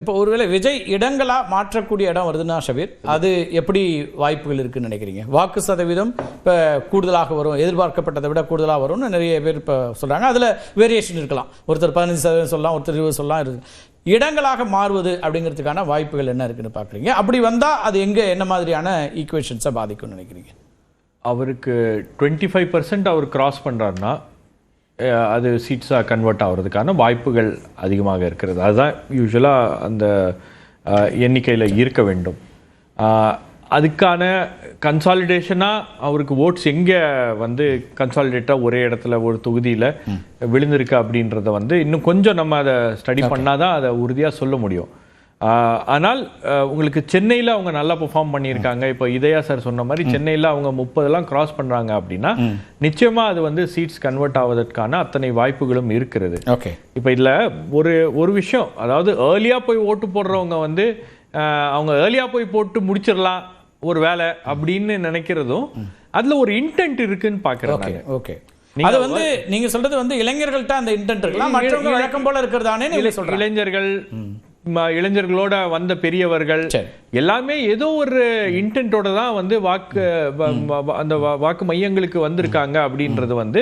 இப்போ ஒருவேளை விஜய் இடங்களா மாற்றக்கூடிய இடம் வருதுன்னா ஷபீர், அது எப்படி வாய்ப்புகள் இருக்குன்னு நினைக்கிறீங்க? வாக்கு சதவீதம் இப்போ கூடுதலாக வரும், எதிர்பார்க்கப்பட்டதை விட கூடுதலாக வரும்னு நிறைய பேர் இப்போ சொல்கிறாங்க. அதில் வேரியேஷன் இருக்கலாம், ஒருத்தர் 15% சொல்லலாம், ஒருத்தர் 20 சொல்லலாம் இருக்கு. இடங்களாக மாறுவது அப்படிங்கிறதுக்கான வாய்ப்புகள் என்ன இருக்குன்னு பார்க்குறீங்க? அப்படி வந்தால் அது எங்கே என்ன மாதிரியான ஈக்குவேஷன்ஸை பாதிக்கும்னு நினைக்கிறீங்க? அவருக்கு 25% அவர் கிராஸ் பண்ணுறாருன்னா அது சீட்ஸாக கன்வெர்ட் ஆகிறதுக்கான வாய்ப்புகள் அதிகமாக இருக்கிறது. அதுதான் யூஸ்வலாக அந்த எண்ணிக்கையில் இருக்க வேண்டும். அதுக்கான கன்சாலிடேஷனாக அவருக்கு ஓட்ஸ் எங்கே வந்து கன்சாலிடேட்டாக ஒரே இடத்துல ஒரு தொகுதியில் விழுந்திருக்கு அப்படின்றத வந்து இன்னும் கொஞ்சம் நம்ம அதை ஸ்டடி பண்ணால் தான் அதை உறுதியாக சொல்ல முடியும். ஆனால் உங்களுக்கு சென்னையில் அவங்க நல்லா பெர்ஃபார்ம் பண்ணியிருக்காங்க. இப்போ இதயா சார் சொன்ன மாதிரி சென்னையில் அவங்க 30 கிராஸ் பண்ணுறாங்க அப்படின்னா நிச்சயமாக அது வந்து சீட்ஸ் கன்வெர்ட் ஆவதற்கான அத்தனை வாய்ப்புகளும் இருக்கிறது. ஓகே, இப்போ இதில் ஒரு விஷயம், அதாவது ஏர்லியாக போய் ஓட்டு போடுறவங்க வந்து அவங்க ஏர்லியாக போய் போட்டு முடிச்சிடலாம் ஒரு வேலை அப்படின்னு நினைக்கிறதும் அதுல ஒரு இன்டென்ட் இருக்குன்னு பார்க்குறேன். ஓகே, அது வந்து நீங்க சொல்றது வந்து இளைஞர்கள்ட்ட அந்த இன்டென்ட் இருக்கலாம், மற்றவங்க வழக்கம் போல இருக்கிறதானே நீங்க சொல்றீங்க. இளைஞர்களோட வந்த பெரியவர்கள் எல்லாமே ஏதோ ஒரு இன்டென்ட்டோட தான் வந்து அந்த வாக்கு மையங்களுக்கு வந்திருக்காங்க அப்படின்றது வந்து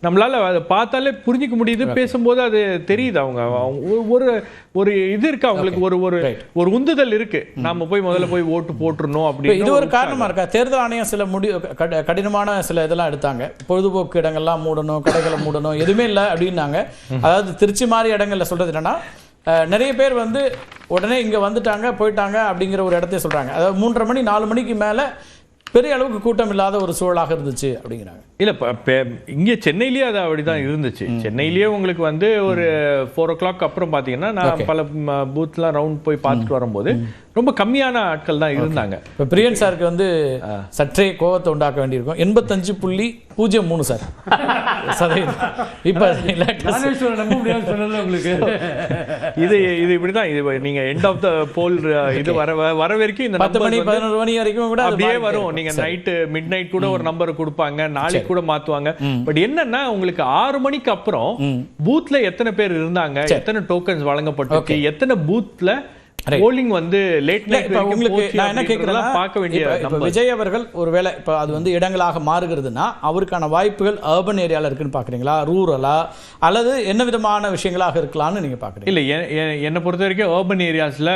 நம்மளால அதை பார்த்தாலே புரிஞ்சிக்க முடியுது. பேசும்போது அது தெரியுது. அவங்க ஒரு இது இருக்கு, அவங்களுக்கு ஒரு உந்துதல் இருக்கு, நாம போய் முதல்ல போய் ஓட்டு போட்டுறணும் அப்படின்னு. இது ஒரு காரணமா இருக்கா? தேர்தல் ஆணையம் சில கடினமான சில இதெல்லாம் எடுத்தாங்க. பொழுதுபோக்கு இடங்கள்லாம் மூடணும், கடைகளை மூடணும், எதுவுமே இல்லை அப்படின்னாங்க. அதாவது திருச்சி மாதிரி இடங்கள்ல சொல்றது என்னன்னா, நிறைய பேர் வந்து உடனே இங்கே வந்துட்டாங்க போயிட்டாங்க அப்படிங்கிற ஒரு இடத்தையே சொல்கிறாங்க. அதாவது 3:30 மணி 4 மணிக்கு மேலே பெரிய அளவுக்கு கூட்டம் இல்லாத ஒரு சூழலாக இருந்துச்சு அப்படிங்கிறாங்க. இல்லை, இங்கே சென்னையிலேயே அது அப்படிதான் இருந்துச்சு. சென்னையிலேயே உங்களுக்கு வந்து ஒரு 4 o'clock அப்புறம் பார்த்தீங்கன்னா, நான் பல பூத்லாம் ரவுண்ட் போய் பார்த்துட்டு வரும்போது ரொம்ப கம்மியான ஆட்கள் தான் இருந்தாங்க. இப்போ பிரியன் சாருக்கு வந்து சற்றே கோபத்தை உண்டாக்க வேண்டியிருக்கும். 85.03 சார் சதவீதம். இப்போ உங்களுக்கு இது இப்படிதான். இது நீங்க எண்ட் ஆஃப் த போல் இது வர வரைக்கும் இந்த 10 மணி 11 மணி வரைக்கும் கூட அப்படியே வரும். நீங்க நைட்டு மிட் நைட் கூட ஒரு நம்பர் கொடுப்பாங்க, நாளைக்கு கூட மாத்துவாங்க. பட் என்னன்னா, உங்களுக்கு 6 மணிக்கு அப்புறம் பூத்ல எத்தனை பேர் இருந்தாங்க, எத்தனை டோக்கன்ஸ் வழங்கப்பட்டிருக்கு, எத்தனை பூத்ல போலிங் வந்து லேட் நைட் உங்களுக்கு நான் என்ன கேட்கிறேன்னா, பார்க்க வேண்டிய விஜய் அவர்கள் ஒருவேளை இப்போ அது வந்து இடங்களாக மாறுகிறதுனா அவருக்கான வாய்ப்புகள் அர்பன் ஏரியாவில் இருக்குன்னு பார்க்குறீங்களா, ரூரலா, அல்லது என்ன விதமான விஷயங்களாக இருக்கலாம்னு நீங்க பார்க்குறீங்க? இல்லை, என்னை பொறுத்த வரைக்கும் அர்பன் ஏரியாஸ்ல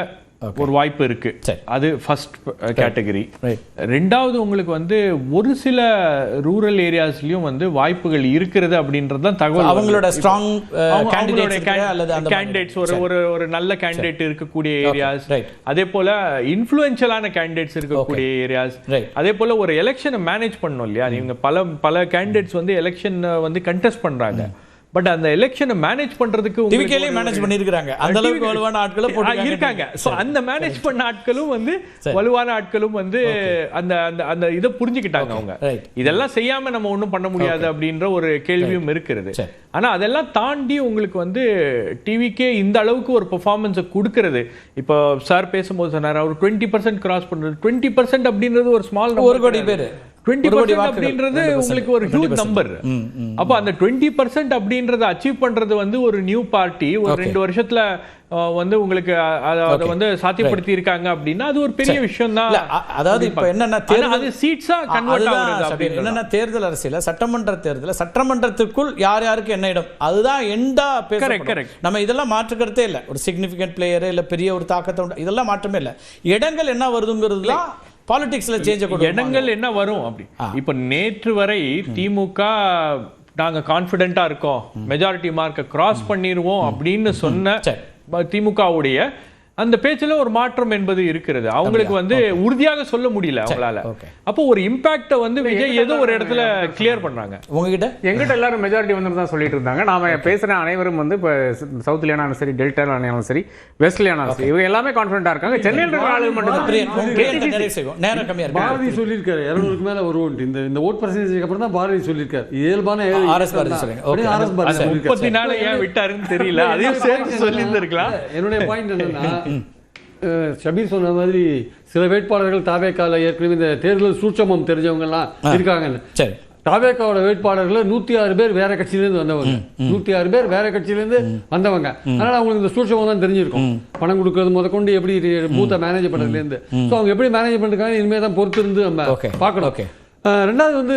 ஒரு வாய்ப்பு இருக்கு. அது ஃபர்ஸ்ட் கேட்டகரி. ரெண்டாவது உங்களுக்கு வந்து ஒரு சில ரூரல் ஏரியாஸ்லயும் வந்து வாய்ப்புகள் இருக்கிறது அப்படின்றது தான் தகவல். அவங்களோட ஸ்ட்ராங் கேண்டிடேட்ஸ் ஒரு நல்ல கேண்டிடேட் இருக்கக்கூடிய ஏரியாஸ், அதே போல இன்ஃப்ளூயன்ஷியலான கேண்டிடேட்ஸ் இருக்கக்கூடிய ஏரியாஸ், அதே போல ஒரு எலெக்ஷனை மேனேஜ் பண்ணணும் இல்லையா. நீங்க பல கேண்டிடேட்ஸ் வந்து எலெக்ஷன் வந்து கண்டெஸ்ட் பண்றாங்க. பட் அந்த எலெக்ஷனை மேனேஜ் பண்றதுக்கு டிவிகேலே மேனேஜ் பண்ணிருக்காங்க. அந்த அளவுக்கு வலுவான ஆட்கள போட்டு இருக்காங்க. சோ அந்த மேனேஜ் பண்ண ஆட்களும் வந்து வலுவான ஆட்களும் வந்து அந்த அந்த இத புரிஞ்சிட்டாங்க அவங்க. இதெல்லாம் செய்யாம நம்ம ஒண்ணும் பண்ண முடியாது அப்படின்ற ஒரு கேள்வியும் இருக்குது. ஆனா அதெல்லாம் தாண்டி உங்களுக்கு வந்து டிவிக்கே இந்த அளவுக்கு ஒரு பெர்ஃபார்மன்ஸ் கொடுக்கிறது. இப்போ சார் பேசும்போது சொன்னார், அவர் 20% கிராஸ் பண்றது. 20% அப்படின்றது ஒரு ஸ்மால் நம்பர், 1 கோடி பேர். 20% அப்படின்றது உங்களுக்கு ஒரு ஹியூஜ் நம்பர். அப்ப அந்த 20% அப்படின்றத அச்சீவ் பண்றது வந்து ஒரு நியூ பார்ட்டி ஒரு 2 வருஷத்துல வந்து உங்களுக்கு அதை வந்து சாத்தியப்படுத்தி இருக்காங்க அப்படின்னா அது ஒரு பெரிய விஷயம் தான். அதாவது இப்ப என்னன்னா, அது சீட்ஸா கன்வெர்ட் ஆகுது. என்னன்னா, தேர்தல் அரசியல சட்டமன்றத்திற்குள் யார் யாருக்கு என்ன இடம், அதுதான் எண்டா பேசப்படும். நம்ம இதெல்லாம் மாற்றுக்கிறதே இல்லை. ஒரு சிக்னிபிகன்ட் பிளேயர் இல்ல பெரிய ஒரு தாக்கத்தை இதெல்லாம் மாற்றமே இல்லை. இடங்கள் என்ன வருதுங்கிறது தான் பாலிடிக்ஸ்ல சேஞ்ச். இடங்கள் என்ன வரும் அப்படி. இப்ப நேற்று வரை திமுக நாங்க கான்பிடென்ட்டா இருக்கோம், மெஜாரிட்டி மார்க்கை கிராஸ் பண்ணிடுவோம் அப்படின்னு சொன்ன திமுகவுடைய அந்த பேச்சுல ஒரு மாற்றம் என்பது இருக்கிறது. அவங்களுக்கு வந்து உறுதியாக சொல்ல முடியல அவங்களால. அப்போ ஒரு இம்பாக்ட வந்து விஜய் ஏதோ ஒரு இடத்துல கிளியர் பண்றாங்க. உங்ககிட்ட எங்கிட்ட எல்லாரும் மெஜாரிட்டி வந்து தான் சொல்லிட்டு இருந்தாங்க. நாம பேசுற அனைவரும் வந்து இப்போ சவுத்லியானாலும் சரி, டெல்டாலும் சரி, வெஸ்ட்லியானாலும் சரி, இவங்க எல்லாமே கான்ஃபிடென்ட்டா இருக்காங்க. சென்னையில் இருக்கிற ஆளுங்க மட்டும் நேரம் கம்மியா இருக்கு. பாரதி சொல்லியிருக்காரு 200க்கு மேல வருவோம். இந்த ஓட் பர்சன்டேஜ்க்கு அப்புறம் தான் பாரதி சொல்லியிருக்காரு. இயல்பான ஆர்எஸ் பாரதி சொல்லுங்க. 34 ஏன் விட்டாருன்னு தெரியல, அதையும் சேர்த்து சொல்லியிருந்திருக்கலாம். என்னுடைய பாயிண்ட் என்னன்னா, ஷபீர் சொன்ன மாதிரி சில வேட்பாளர்கள் தாவேக்கால ஏற்கனவே இந்த தேர்தல் சூட்சமம் தெரிஞ்சவங்க எல்லாம் இருக்காங்க. தாவேக்காவோட வேட்பாளர்கள் 106 பேர் வேற கட்சியிலேருந்து வந்தவங்க. 106 பேர் வேற கட்சியிலேருந்து வந்தவங்க. அதனால அவங்களுக்கு இந்த சூட்சமம் தான் தெரிஞ்சிருக்கும். பணம் கொடுக்கறது முதற்கொண்டு எப்படி பூத்தை மேனேஜ் பண்றதுலேருந்து. ஸோ அவங்க எப்படி மேனேஜ் பண்ணிருக்காங்க இனிமேல் தான் பொறுத்து இருந்து நம்ம பார்க்கணும். ரெண்டாவது வந்து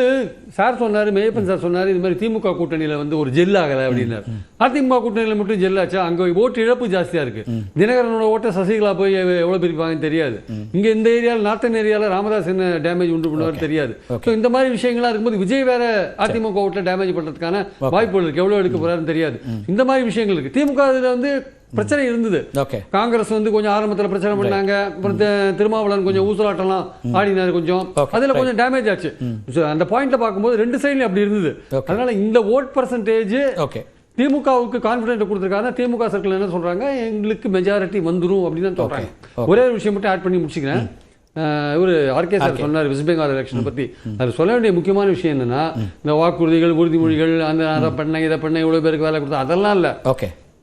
சார் சொன்னார், மெய்யப்பன் சார் சொன்னார், இது மாதிரி திமுக கூட்டணியில் வந்து ஒரு ஜெல் ஆகலை அப்படின்னாரு. அதிமுக கூட்டணியில் மட்டும் ஜெல் ஆச்சா? அங்கே ஓட்டு இழப்பு ஜாஸ்தியாக இருக்கு. தினகரனோட ஓட்டை சசிகலா போய் எவ்வளோ பிரிப்பாங்கன்னு தெரியாது. இங்கே இந்த ஏரியாவில் நார்த்தன் ஏரியாவில் ராமதாஸ் என்ன டேமேஜ் உண்டு பண்ணுவார் தெரியாது. ஸோ இந்த மாதிரி விஷயங்கள்லாம் இருக்கும்போது விஜய் வேற அதிமுக ஓட்டில் டேமேஜ் பண்ணுறதுக்கான வாய்ப்புகள் இருக்கு. எவ்வளோ எடுக்க போறாருன்னு தெரியாது. இந்த மாதிரி விஷயங்கள் இருக்கு. திமுக இதில் வந்து பிரச்சனை இருந்தது. காங்கிரஸ் வந்து கொஞ்சம் ஆரம்பத்தில் பிரச்சனை பண்ணாங்க. அப்புறம் திருமாவளவன் கொஞ்சம் ஊசலாட்டம்லாம் ஆடினாரு. கொஞ்சம் அதுல கொஞ்சம் டேமேஜ் ஆச்சு. அந்த பாயிண்ட்ல பார்க்கும்போது ரெண்டு சைட்லயும் அப்படி இருந்தது. அதனால இந்த ஓட் பர்சன்டேஜ் திமுகவுக்கு கான்பிடன்ட் கொடுத்துருக்காங்க. திமுக சர்க்கிள் என்ன சொல்றாங்க, எங்களுக்கு மெஜாரிட்டி வந்துடும் அப்படின்னு சொல்றாங்க. ஒரே ஒரு விஷயம் மட்டும் ஆட் பண்ணி முடிச்சுக்கிறேன். இவர் ஆர்கே சார் சொன்னார் வெஸ்ட் பெங்கால் எலெக்ஷனை பற்றி. அது சொல்ல வேண்டிய முக்கியமான விஷயம் என்னன்னா, இந்த வாக்குறுதிகள் உறுதிமொழிகள் அந்த அதை பண்ண இதை பண்ண இவ்வளோ பேருக்கு வேலை கொடுத்தா அதெல்லாம் இல்லை.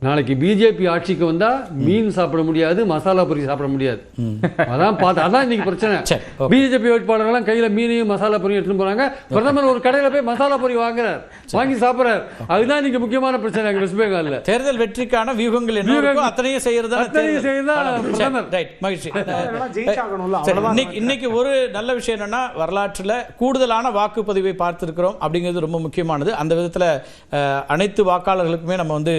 நாளைக்கு பிஜேபி ஆட்சிக்கு வந்தா மீன் சாப்பிட முடியாது, மசாலா பொரி சாப்பிட முடியாது. அதான் இன்னைக்கு பிரச்சனை. பிஜேபி வேட்பாளர்கள் கையில மீனையும் மசாலா பொரியும் எடுத்துட்டு போறாங்க. பிரதமர் ஒரு கடையில போய் மசாலா பொரி வாங்குறார், வாங்கி சாப்பிடுறார். அதுதான் இன்னைக்கு முக்கியமான பிரச்சனை வெஸ்ட் பெங்கால்ல. தேர்தல் வெற்றிக்கான வியூகங்கள் அத்தனையும் செய்யறதா மகிழ்ச்சி. இன்னைக்கு ஒரு நல்ல விஷயம் என்னன்னா, வரலாற்றுல கூடுதலான வாக்குப்பதிவை பார்த்திருக்கிறோம் அப்படிங்கிறது ரொம்ப முக்கியமானது. அந்த விதத்துல அனைத்து வாக்காளர்களுக்குமே நம்ம வந்து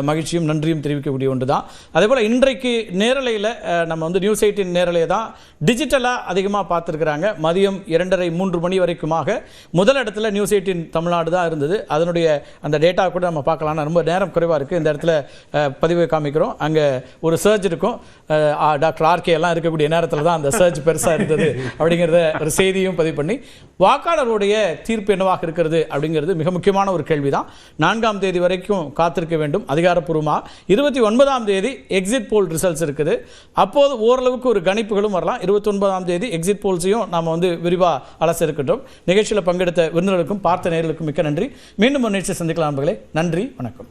மகிழ்ச்சியும் நன்றியும் தெரிவிக்கக்கூடிய ஒன்று தான். அதே போல் இன்றைக்கு நேரலையில் நம்ம வந்து நியூஸ் 18 நேரலையை தான் டிஜிட்டலாக அதிகமாக பார்த்துருக்குறாங்க. மதியம் 2:30-3 மணி வரைக்குமாக முதல் இடத்துல நியூஸ் 18 தமிழ்நாடு தான் இருந்தது. அதனுடைய அந்த டேட்டா கூட நம்ம பார்க்கலாம். ரொம்ப நேரம் குறைவாக இருக்குது. இந்த இடத்துல பதிவை காமிக்கிறோம். அங்கே ஒரு சர்ச் இருக்கும். டாக்டர் ஆர்கே எல்லாம் இருக்கக்கூடிய நேரத்தில் தான் அந்த சர்ச் பெருசாக இருந்தது அப்படிங்கிறத ஒரு செய்தியும் பதிவு பண்ணி, வாக்காளருடைய தீர்ப்பு என்னவாக இருக்கிறது அப்படிங்கிறது மிக முக்கியமான ஒரு கேள்வி தான். 4ஆம் தேதி வரைக்கும் காத்திருக்க வேண்டும். அதிகாரப்பூர்வமாக 29ஆம் தேதி எக்ஸிட் போல் ரிசல்ட்ஸ் இருக்குது. அப்போது ஓரளவுக்கு ஒரு கணிப்புகளும் வரலாம். 29ஆம் தேதி எக்ஸிட் போல்ஸையும் நாம் வந்து விரிவாக அலச இருக்கின்றோம். நிகழ்ச்சியில் பங்கெடுத்த விருந்தினர்களுக்கும் பார்த்த நேயர்களுக்கும் மிக்க நன்றி. மீண்டும் ஒரு நிகழ்ச்சியை சந்திக்கலாம் நண்பர்களே. நன்றி, வணக்கம்.